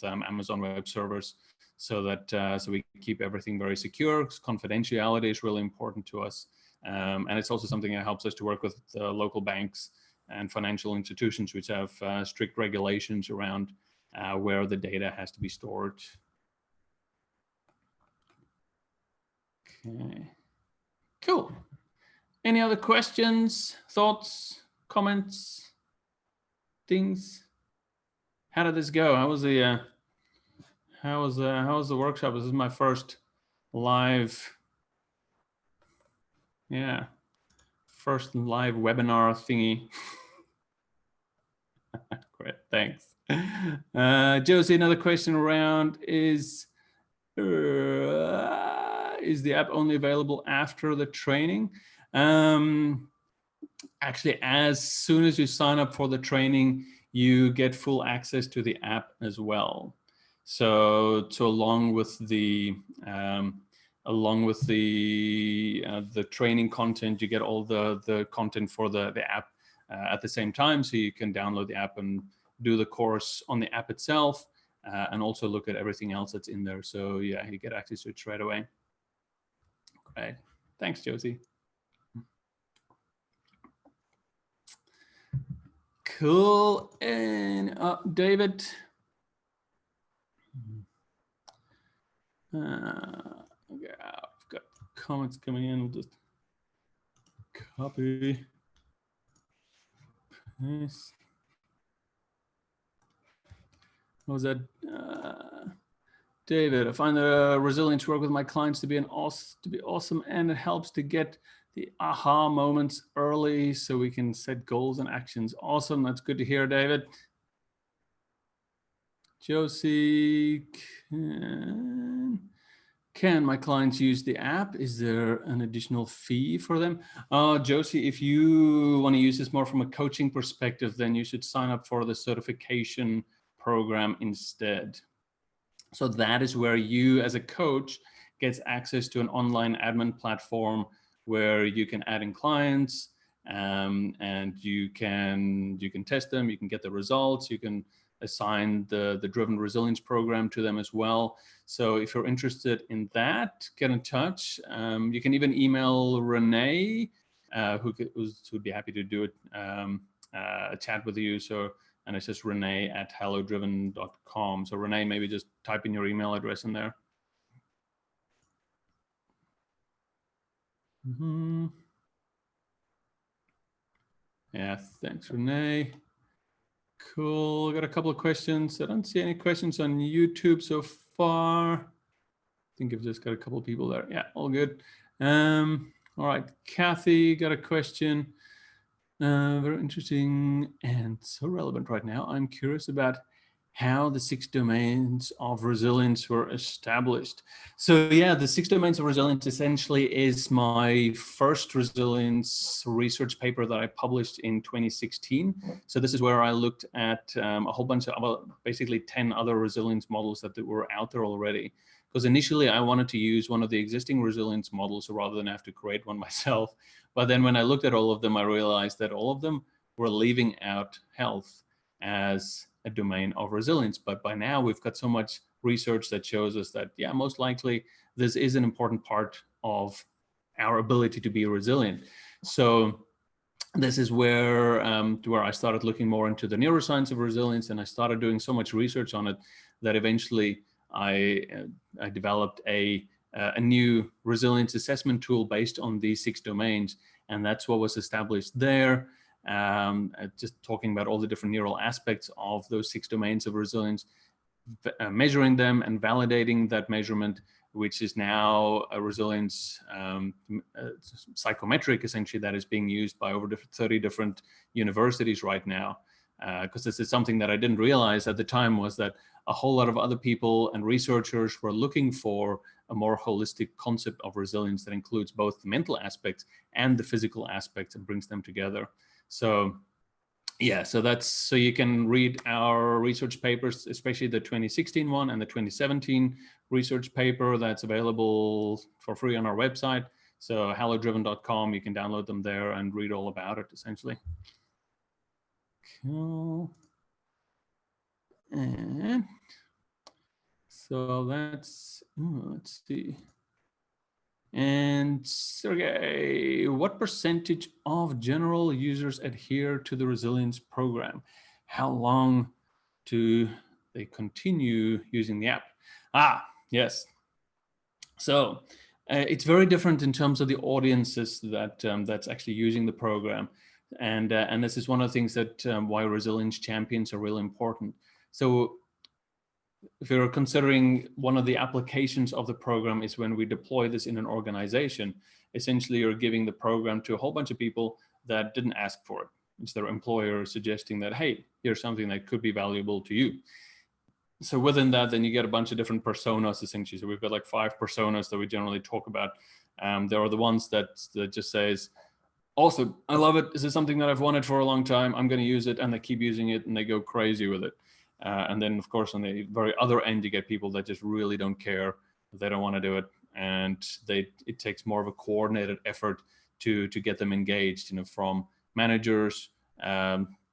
Speaker 1: Amazon Web Servers, so that so we keep everything very secure. Confidentiality is really important to us, and it's also something that helps us to work with local banks and financial institutions, which have strict regulations around where the data has to be stored. Okay, cool. Any other questions, thoughts, comments, things? How did this go? How was the workshop? This is my first live, first live webinar thingy. Great, thanks. Josie, another question around is the app only available after the training? Actually, as soon as you sign up for the training, you get full access to the app as well. So along with the training content, you get all the content for the app at the same time. So you can download the app and do the course on the app itself, and also look at everything else that's in there. So yeah, you get access to it straight away. Great, thanks, Josie. Cool. And David. Okay, I've got comments coming in. We'll just copy. Paste. What was that? David, I find the resilience work with my clients to be awesome, and it helps to get the aha moments early so we can set goals and actions. Awesome, that's good to hear, David. Josie, can my clients use the app? Is there an additional fee for them? Josie, if you want to use this more from a coaching perspective, then you should sign up for the certification program instead. So that is where you as a coach gets access to an online admin platform where you can add in clients and you can test them, you can get the results, you can assign the driven resilience program to them as well. So if you're interested in that, get in touch. You can even email Renee, who'd be happy to do it, a chat with you. So, and it's just renee@hallodriven.com. So Renee, maybe just type in your email address in there. Yeah, thanks, Renee. Cool. Got a couple of questions. I don't see any questions on YouTube so far. I think I've just got a couple of people there. Yeah, all good. All right, Kathy got a question. Very interesting and so relevant right now. I'm curious about how the 6 domains of resilience were established. So yeah, the 6 domains of resilience essentially is my first resilience research paper that I published in 2016. So this is where I looked at a whole bunch of basically 10 other resilience models that were out there already. Because initially I wanted to use one of the existing resilience models rather than have to create one myself. But then when I looked at all of them, I realized that all of them were leaving out health as a domain of resilience. But by now we've got so much research that shows us that, yeah, most likely this is an important part of our ability to be resilient. So this is where I started looking more into the neuroscience of resilience, and I started doing so much research on it that eventually I developed a new resilience assessment tool based on these 6 domains, and that's what was established there. Just talking about all the different neural aspects of those 6 domains of resilience, measuring them and validating that measurement, which is now a resilience psychometric, essentially, that is being used by over 30 different universities right now. Because this is something that I didn't realize at the time, was that a whole lot of other people and researchers were looking for a more holistic concept of resilience that includes both the mental aspects and the physical aspects and brings them together. So yeah, so you can read our research papers, especially the 2016 one and the 2017 research paper that's available for free on our website. So hallodriven.com, you can download them there and read all about it, essentially. Cool. And so let's see. And Sergey, what percentage of general users adhere to the resilience program? How long do they continue using the app? Yes. So it's very different in terms of the audiences that that's actually using the program. And this is one of the things that why resilience champions are really important. So if you're considering one of the applications of the program is when we deploy this in an organization, essentially you're giving the program to a whole bunch of people that didn't ask for it. It's their employer suggesting that, hey, here's something that could be valuable to you. So within that, then you get a bunch of different personas, essentially. So we've got like 5 personas that we generally talk about. There are the ones that just says, awesome, I love it. This is something that I've wanted for a long time. I'm going to use it, and they keep using it and they go crazy with it. And then, of course, on the very other end, you get people that just really don't care. They don't want to do it. And it takes more of a coordinated effort to get them engaged, from managers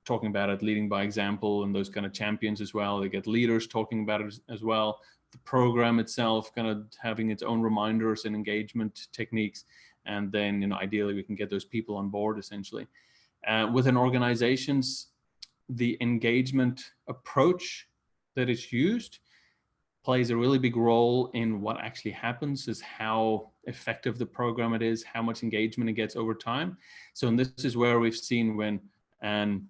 Speaker 1: talking about it, leading by example, and those kind of champions as well. They get leaders talking about it as well. The program itself kind of having its own reminders and engagement techniques. And then, ideally, we can get those people on board, essentially. Within organizations, the engagement approach that is used plays a really big role in what actually happens, is how effective the program it is, how much engagement it gets over time. So, and this is where we've seen when an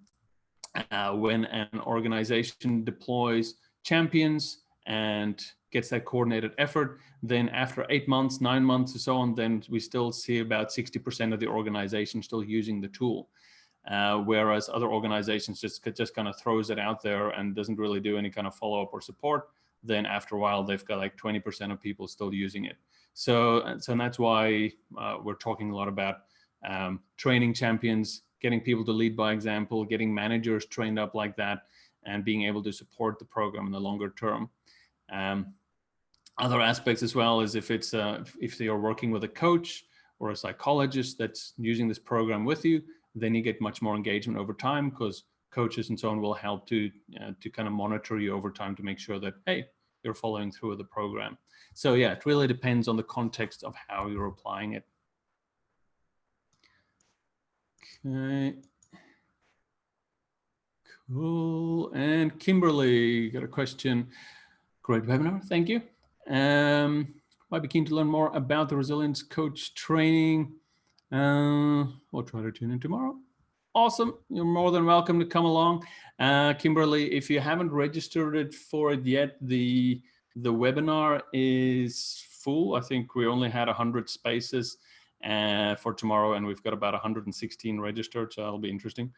Speaker 1: organization deploys champions and gets that coordinated effort, then after 8 months, 9 months, or so on, then we still see about 60% of the organization still using the tool. Whereas other organizations just kind of throws it out there and doesn't really do any kind of follow-up or support. Then after a while, they've got like 20% of people still using it. So that's why we're talking a lot about training champions, getting people to lead by example, getting managers trained up like that, and being able to support the program in the longer term. Other aspects as well is if you're working with a coach or a psychologist that's using this program with you, then you get much more engagement over time, because coaches and so on will help to kind of monitor you over time to make sure that, hey, you're following through with the program. So yeah, it really depends on the context of how you're applying it. Okay. Cool. And Kimberly, got a question. Great webinar, thank you. Might be keen to learn more about the resilience coach training. We'll try to tune in tomorrow. Awesome, you're more than welcome to come along. Kimberly, if you haven't registered for it yet, the webinar is full. I think we only had 100 spaces for tomorrow, and we've got about 116 registered, so that'll be interesting.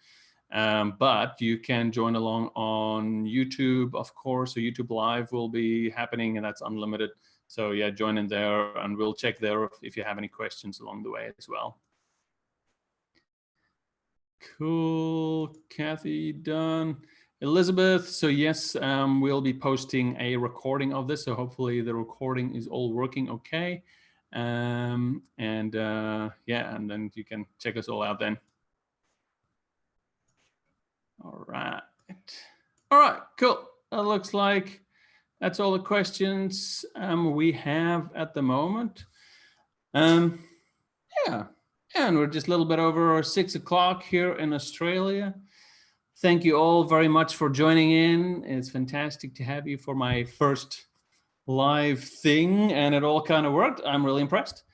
Speaker 1: But you can join along on YouTube, of course. So YouTube Live will be happening, and that's unlimited. So yeah, join in there, and we'll check there if you have any questions along the way as well. Cool, Kathy, done. Elizabeth, so yes, we'll be posting a recording of this. So hopefully the recording is all working okay. Yeah, and then you can check us all out then. All right. All right, cool. That looks like that's all the questions we have at the moment. Yeah, and we're just a little bit over 6 o'clock here in Australia. Thank you all very much for joining in. It's fantastic to have you for my first live thing, and it all kind of worked. I'm really impressed.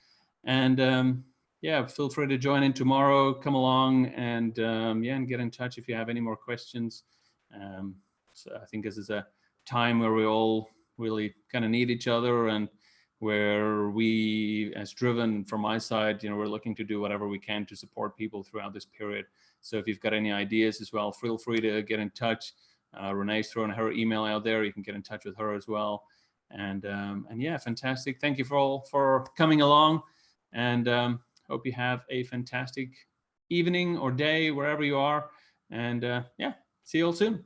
Speaker 1: And yeah, feel free to join in tomorrow. Come along and yeah, and get in touch if you have any more questions. So I think this is a time where we all really kind of need each other, and where we, as Driven, from my side, we're looking to do whatever we can to support people throughout this period. So if you've got any ideas as well, feel free to get in touch. Renee's throwing her email out there. You can get in touch with her as well. And yeah, fantastic. Thank you for coming along, and hope you have a fantastic evening or day wherever you are. And yeah, see you all soon.